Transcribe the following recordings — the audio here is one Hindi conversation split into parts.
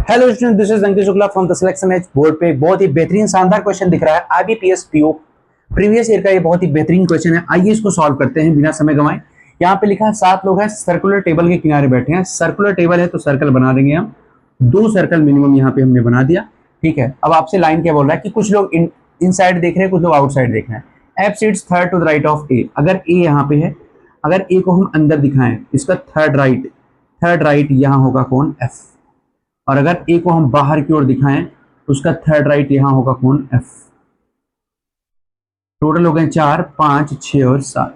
Hello student, this is Ankit Shukla from the selection edge. Board पे बहुत ही बेहतरीन शानदार क्वेश्चन दिख रहा है आईबीपीएस पीओ प्रीवियस ईयर का। ये बहुत ही बेहतरीन क्वेश्चन है, आइए इसको सॉल्व करते हैं बिना समय गंवाए। यहाँ पे लिखा है 7 लोग हैं, सर्कुलर टेबल के किनारे बैठे हैं। सर्कुलर टेबल है तो सर्कल बना देंगे हम, 2 सर्कल मिनिमम यहाँ पे हमने बना दिया। ठीक है, अब आपसे लाइन क्या बोल रहा है कि कुछ लोग इन साइड देख रहे हैं, कुछ लोग आउटसाइड देख रहे हैं। F sits third to the right of A. अगर ए यहाँ पे है, अगर ए को हम अंदर दिखाएं, इसका थर्ड राइट यहाँ होगा कौन? एफ। और अगर ए को हम बाहर की ओर दिखाएं तो उसका थर्ड राइट यहां होगा कौन? एफ। टोटल हो गए 4, 5, 6 और 7।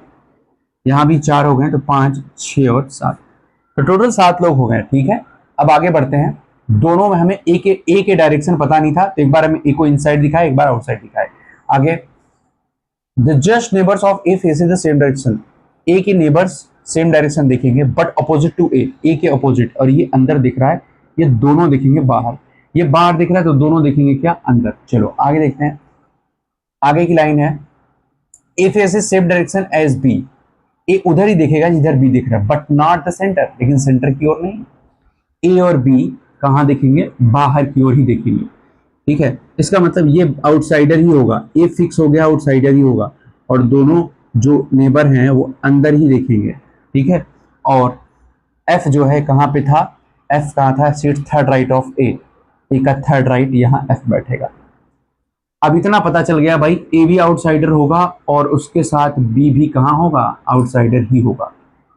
यहां भी 4 हो गए तो 5, 6 और 7, तो टोटल 7 लोग हो गए। ठीक है, अब आगे बढ़ते हैं। दोनों में हमें ए के डायरेक्शन पता नहीं था, तो एक बार हमें ए को इनसाइड दिखाए, एक बार आउटसाइड दिखाए। आगे, the just neighbours of A faces the same direction. A के नेबर्स सेम डायरेक्शन देखेंगे बट अपोजिट टू ए के अपोजिट। और ये अंदर दिख रहा है, ये दोनों दिखेंगे बाहर। ये बाहर दिख रहा है तो दोनों दिखेंगे क्या? अंदर। चलो आगे देखते हैं। आगे की लाइन है, A faces same direction as B. A उधर ही दिखेगा जिधर बी दिख रहा है, बट नॉट द सेंटर, लेकिन सेंटर की ओर नहीं। ए और बी कहां दिखेंगे? बाहर की ओर ही दिखेंगे। ठीक है, इसका मतलब ये आउटसाइडर ही होगा। ए फिक्स हो गया, आउटसाइडर ही होगा, और दोनों जो नेबर हैं वो अंदर ही देखेंगे। ठीक है, और एफ जो है कहां पे था? एफ कहाँ था? सीट थर्ड राइट ऑफ ए का थर्ड राइट यहाँ एफ बैठेगा। अब इतना पता चल गया भाई, ए भी आउटसाइडर होगा और उसके साथ बी भी कहाँ होगा? आउटसाइडर ही होगा।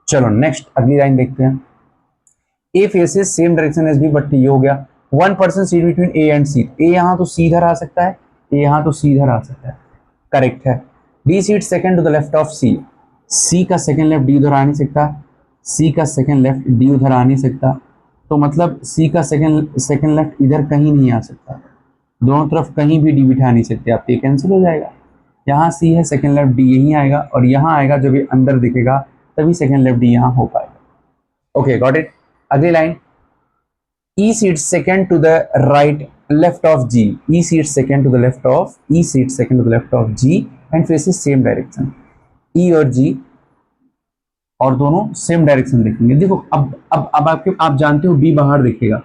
चलो नेक्स्ट अगली लाइन देखते हैं। A faces same direction as B, but ये हो गया। 1 person sit between A and C. A यहाँ तो सी इधर आ सकता है, ए यहाँ तो सी इधर आ सकता है, करेक्ट है। D sit second to the left of C. C का सेकंड लेफ्ट डी उधर आ नहीं सकता, सी का सेकंड लेफ्ट डी उधर आ नहीं सकता, तो मतलब सी का सेकंड लेफ्ट इधर कहीं नहीं आ सकता। दोनों तरफ कहीं भी डी बिठा नहीं सकते आप, तो ये कैंसिल हो जाएगा। यहाँ सी है, सेकंड लेफ्ट डी यहीं आएगा, और यहाँ आएगा जब ये अंदर दिखेगा तभी सेकंड लेफ्ट डी यहाँ हो पाएगा। Okay, got it. अगली line, E sit second to the right left of G. E sit second to the left of G and faces same direction. E और जी और दोनों सेम डायरेक्शन देखेंगे। देखो अब आप जानते हो बी बाहर देखेगा,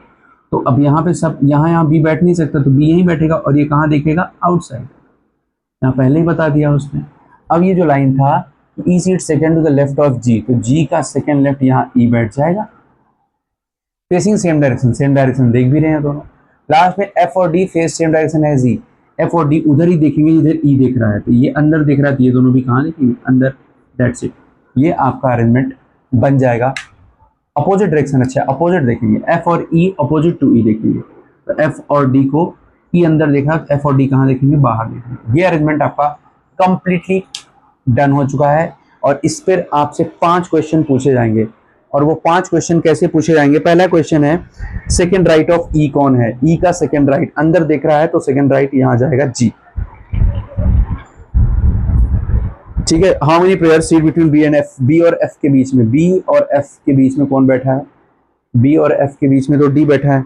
तो अब यहाँ पे सब यहाँ बी बैठ नहीं सकता, तो बी यहीं बैठेगा, और ये कहाँ देखेगा? आउटसाइड। यहाँ पहले ही बता दिया उसने। अब ये जो लाइन था, E sit second to the left of G, तो जी का सेकंड लेफ्ट यहाँ ई बैठ जाएगा। फेसिंग सेम डायरेक्शन देख भी रहे हैं दोनों। लास्ट में एफ और डी फेस सेम डायरेक्शन है जी। एफ और डी उधर ही देखेंगे जिधर ई देख रहा है, तो ये अंदर देख रहा है, तो ये दोनों भी कहाँ देखेंगे? अंदर। दैट्स इट, ये आपका अरेंजमेंट बन जाएगा। अपोजिट डायरेक्शन, अच्छा अपोजिट देखेंगे, एफ और ई अपोजिट टू ई देखेंगे, तो एफ और डी को ई अंदर देखा, एफ और डी कहाँ देखेंगे? बाहर देखेंगे। ये अरेंजमेंट आपका कंप्लीटली डन हो चुका है, और इस पर आपसे 5 क्वेश्चन पूछे जाएंगे। और वो 5 क्वेश्चन कैसे पूछे जाएंगे? पहला क्वेश्चन है, सेकेंड राइट ऑफ ई कौन है? ई का सेकेंड राइट अंदर देख रहा है, तो सेकेंड राइट यहाँ जाएगा जी। ठीक है, how many players seat between B and F. B और एफ के बीच में, बी और एफ के बीच में कौन बैठा है? बी और एफ के बीच में तो डी बैठा है।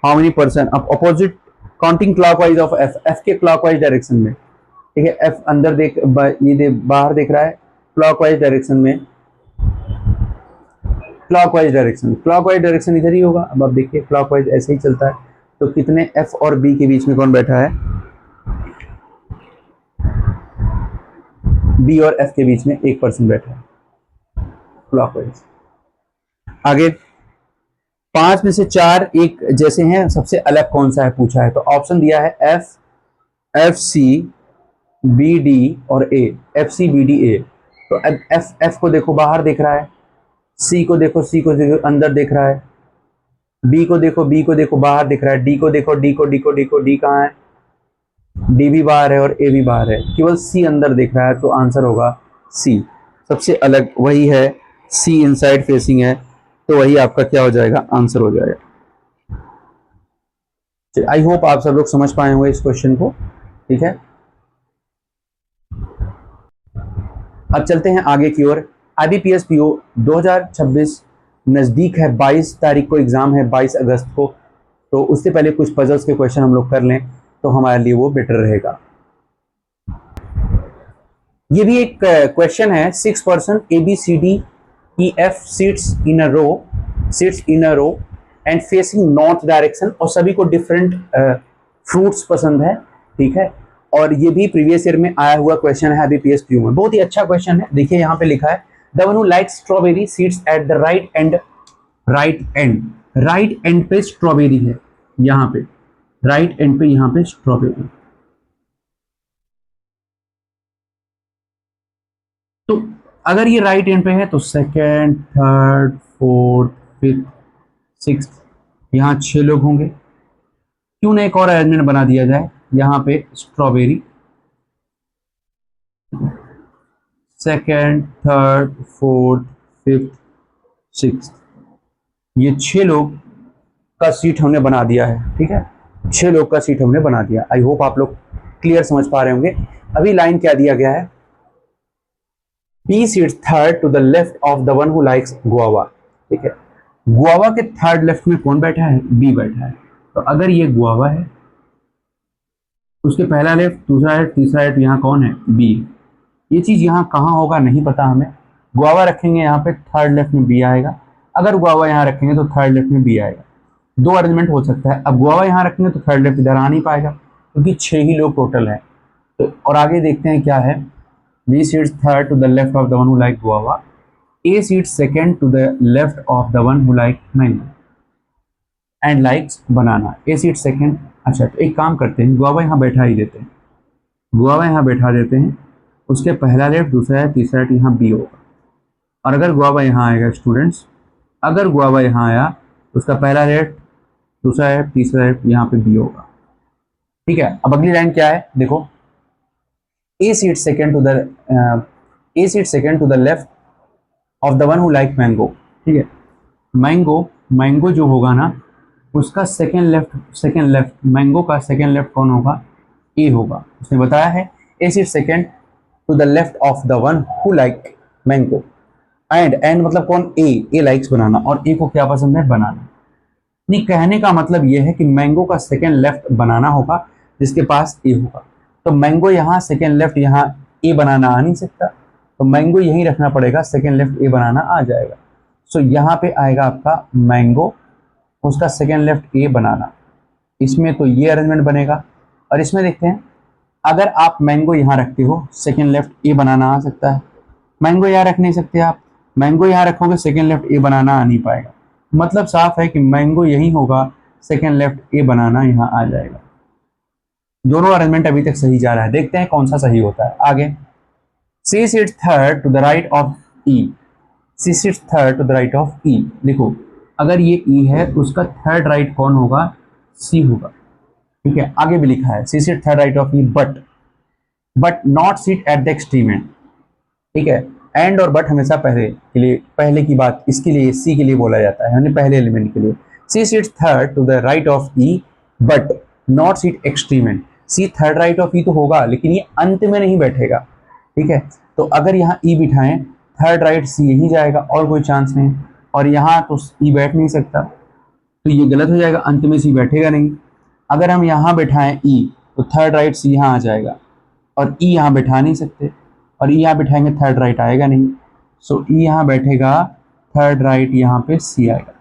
How many person? अब opposite counting clockwise of F, F के क्लॉकवाइज डायरेक्शन में। ठीक है, एफ अंदर देख, ये बाहर देख रहा है, क्लॉकवाइज डायरेक्शन में, क्लॉकवाइज डायरेक्शन इधर ही होगा। अब आप देखिए क्लॉकवाइज ऐसे ही चलता है, तो कितने एफ और बी के बीच में कौन बैठा है? बी और एफ के बीच में एक पर्सन बैठा है क्लॉकवाइज। आगे, 5 में से 4 एक जैसे हैं, सबसे अलग कौन सा है पूछा है, तो ऑप्शन दिया है एफ सी बी डी और A. F C B D A, तो एफ को देखो बाहर देख रहा है, सी को देखो अंदर देख रहा है, बी को देखो बाहर दिख रहा है, डी को देखो डी कहाँ है? डी भी बाहर है और ए भी बाहर है, केवल सी अंदर देख रहा है, तो आंसर होगा सी। सबसे अलग वही है, सी इनसाइड फेसिंग है, तो वही आपका क्या हो जाएगा? आंसर हो जाएगा। आई होप आप सब लोग समझ पाए होंगे इस क्वेश्चन को। ठीक है, अब चलते हैं आगे की ओर। आईबीपीएस पीओ 2026 नजदीक है, 22 तारीख को एग्जाम है, 22 अगस्त को, तो उससे पहले कुछ पजल्स के क्वेश्चन हम लोग कर लें तो हमारे लिए वो बेटर रहेगा। ये भी एक क्वेश्चन है, 6 person ABCDEF seats in a row and facing north direction, और सभी को डिफरेंट फ्रूट्स पसंद है, ठीक है। और ये भी प्रीवियस ईयर में आया हुआ क्वेश्चन है अभी पीएसपीयू में, बहुत ही अच्छा क्वेश्चन है। देखिए यहाँ पे लिखा है the one who likes strawberry seeds at the right and, right and पे स्ट्रॉबेरी है, यहाँ पे राइट एंड पे यहाँ पे स्ट्रॉबेरी। तो अगर ये राइट एंड पे है तो second, third, fourth, fifth, six, यहाँ 6 लोग होंगे। क्यों ना एक और अरेंजमेंट बना दिया जाए, यहाँ पे strawberry second, third, fourth, fifth, six, ये 6 लोग का सीट हमने बना दिया है, ठीक है। 6 लोग का सीट हमने बना दिया। आई होप आप लोग क्लियर समझ पा रहे होंगे। अभी लाइन क्या दिया गया है, B seats third to the left of the one who likes guava, ठीक है। गुआवा के थर्ड लेफ्ट में कौन बैठा है, बी बैठा है। तो अगर ये गुआवा है, उसके पहला लेफ्ट, दूसरा लेफ्ट, तीसरा लेफ्ट, यहाँ कौन है, बी। ये चीज यहाँ कहाँ होगा नहीं पता हमें। गुआवा रखेंगे यहाँ पे, थर्ड लेफ्ट में बी आएगा। अगर गुआवा यहाँ रखेंगे तो थर्ड लेफ्ट में बी आएगा। 2 अरेंजमेंट हो सकता है। अब गुआवा यहाँ रखेंगे तो थर्ड लेफ्ट इधर आ नहीं पाएगा, क्योंकि 6 ही लोग टोटल है। तो और आगे देखते हैं क्या है, B seats third to the left of the one who like guava, A seats second to the left of the one who like mango and likes banana. A seat second. अच्छा, तो एक काम करते हैं, गुआवा यहाँ बैठा ही देते हैं, गुआवा यहाँ बैठा देते हैं। उसके पहला लेफ्ट, दूसरा है, तीसरा लेफ्ट यहाँ बी होगा। और अगर गुआवा यहाँ आएगा स्टूडेंट्स, अगर गुआवा यहाँ आया तो उसका पहला लेफ्ट, दूसरा लेफ्ट, तीसरा लेफ्ट, यहाँ पे बी होगा, ठीक है। अब अगली लाइन क्या है, देखो, A seat second to the left of the one who like mango, ठीक है। मैंगो जो होगा ना, उसका सेकेंड लेफ्ट मैंगो का सेकेंड लेफ्ट कौन होगा, ए होगा। उसने बताया है A seat second to the left of the one who like mango and मतलब कौन, ए लाइक्स बनाना, और ए को क्या पसंद है, बनाना। नहीं, कहने का मतलब यह है कि मैंगो का सेकेंड लेफ्ट बनाना होगा जिसके पास ए होगा। तो मैंगो यहाँ सेकेंड लेफ्ट, यहाँ ए बनाना आ नहीं सकता, तो मैंगो यहीं रखना पड़ेगा, सेकेंड लेफ्ट ए बनाना आ जाएगा। सो यहाँ पे आएगा आपका मैंगो, उसका सेकेंड लेफ्ट ए बनाना। इसमें तो ये अरेंजमेंट बनेगा। और इसमें देखते हैं, अगर आप मैंगो यहाँ रखते हो, सेकेंड लेफ्ट ए बनाना आ सकता है। मैंगो यहाँ रख नहीं सकते आप, मैंगो यहाँ रखोगे, सेकेंड लेफ्ट ए बनाना आ नहीं पाएगा। मतलब साफ है कि मैंगो यही होगा, सेकेंड लेफ्ट ए बनाना यहाँ आ जाएगा। दोनों अरेंजमेंट अभी तक सही जा रहा है, देखते हैं कौन सा सही होता है आगे। C sits third to the right of E, C sits third to the right of E. देखो, अगर ये ई है तो उसका थर्ड राइट कौन होगा, सी होगा, ठीक है। आगे भी लिखा है C sit third right of E but not sit at the extreme end, ठीक है। एंड और बट हमेशा पहले की बात, इसके लिए सी के लिए बोला जाता है, यानी पहले एलिमेंट के लिए। C sits third to the right of E but not sit extreme end. C third right of E तो होगा, लेकिन ये अंत में नहीं बैठेगा, ठीक है। तो अगर यहाँ ई बिठाएं, थर्ड राइट सी यहीं जाएगा, और कोई चांस नहीं। और यहाँ तो ई बैठ नहीं सकता, तो ये गलत हो जाएगा, अंत में सी बैठेगा नहीं। अगर हम यहाँ बैठाएं ई, तो थर्ड राइट सी यहाँ आ जाएगा, और ई यहाँ बैठा नहीं सकते, और ई यहाँ बैठाएंगे थर्ड राइट आएगा नहीं। सो ई यहाँ बैठेगा, थर्ड राइट यहाँ पे सी आएगा।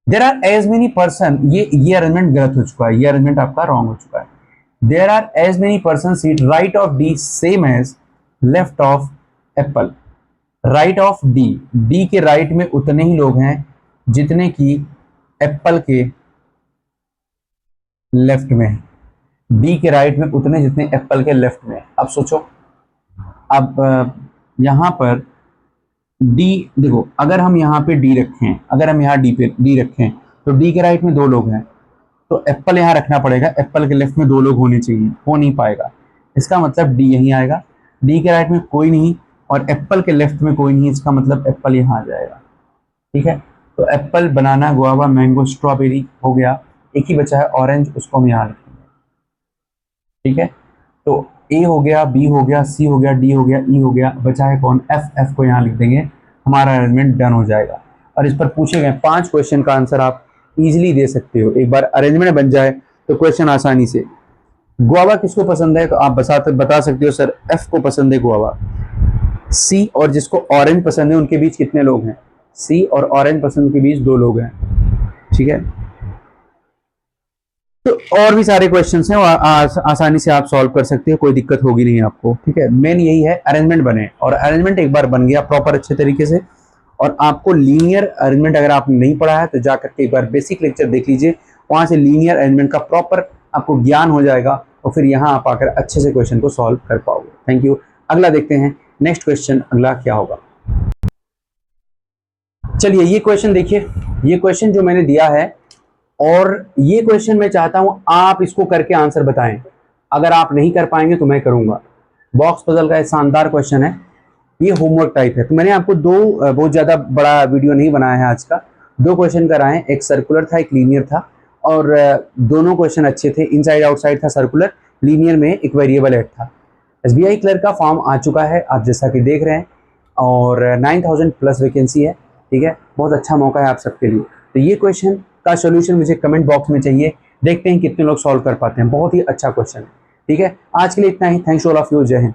There are as many person, ये अरेंजमेंट गलत हो चुका है, ये अरेंजमेंट आपका रॉन्ग हो चुका है। There are as many person seat right of D same as left of apple. Right of D, D के राइट में उतने ही लोग हैं जितने की एप्पल के लेफ्ट में है। डी के राइट में उतने जितने एप्पल के लेफ्ट में। अब सोचो, अब यहाँ पर डी, देखो, अगर हम यहाँ पे डी रखें, अगर हम यहाँ डी रखें, तो डी के राइट में 2 लोग हैं, तो एप्पल यहाँ रखना पड़ेगा, एप्पल के लेफ्ट में 2 लोग होने चाहिए, हो नहीं पाएगा। इसका मतलब डी यहीं आएगा, डी के राइट में कोई नहीं और एप्पल के लेफ्ट में कोई नहीं, इसका मतलब एप्पल यहाँ आ जाएगा, ठीक है। तो एप्पल, बनाना, गुआवा, मैंगो, स्ट्रॉबेरी हो गया। एक ही बचा है ऑरेंज, उसको हम यहाँ रखेंगे, ठीक है। तो ए हो गया, बी हो गया, सी हो गया, डी हो गया, ई हो गया, बचा है कौन, एफ। एफ को यहाँ लिख देंगे, हमारा अरेंजमेंट डन हो जाएगा। और इस पर पूछे गए 5 क्वेश्चन का आंसर आप इजीली दे सकते हो। एक बार अरेंजमेंट बन जाए तो क्वेश्चन आसानी से। गुआवा किसको पसंद है, तो आप बता सकते हो सर एफ को पसंद है गुआवा। सी और जिसको ऑरेंज पसंद है उनके बीच कितने लोग हैं, सी और ऑरेंज पर्सन के बीच 2 लोग हैं, ठीक है। तो और भी सारे क्वेश्चंस हैं, आसानी से आप सॉल्व कर सकते हो, कोई दिक्कत होगी नहीं आपको, ठीक है। मेन यही है अरेंजमेंट बने, और अरेंजमेंट एक बार बन गया प्रॉपर अच्छे तरीके से, और आपको लीनियर अरेंजमेंट अगर आपने नहीं पढ़ा है तो जाकर के एक बार बेसिक लेक्चर देख लीजिए, वहां से लीनियर अरेंजमेंट का प्रॉपर आपको ज्ञान हो जाएगा, और फिर यहाँ आप आकर अच्छे से क्वेश्चन को सॉल्व कर पाओगे। Thank you. अगला देखते हैं नेक्स्ट क्वेश्चन, अगला क्या होगा। चलिए ये क्वेश्चन देखिए, ये क्वेश्चन जो मैंने दिया है, और ये क्वेश्चन मैं चाहता हूं आप इसको करके आंसर बताएं। अगर आप नहीं कर पाएंगे तो मैं करूंगा। बॉक्स पजल का एक शानदार क्वेश्चन है, ये होमवर्क टाइप है। तो मैंने आपको बहुत ज्यादा बड़ा वीडियो नहीं बनाया है आज का, 2 क्वेश्चन कराए, एक सर्कुलर था एक लीनियर था, और दोनों क्वेश्चन अच्छे थे। इनसाइड आउटसाइड था सर्कुलर, लीनियर में एक वेरिएबल ऐड था। एसबीआई क्लर्क का फॉर्म आ चुका है, आप जैसा कि देख रहे हैं, और 9000 प्लस वैकेंसी है, ठीक है। बहुत अच्छा मौका है आप सबके लिए। तो ये क्वेश्चन का सोल्यूशन मुझे कमेंट बॉक्स में चाहिए, देखते हैं कितने लोग सॉल्व कर पाते हैं। बहुत ही अच्छा क्वेश्चन है, ठीक है। आज के लिए इतना ही। थैंक्स ऑल ऑफ यू, जय हिंद।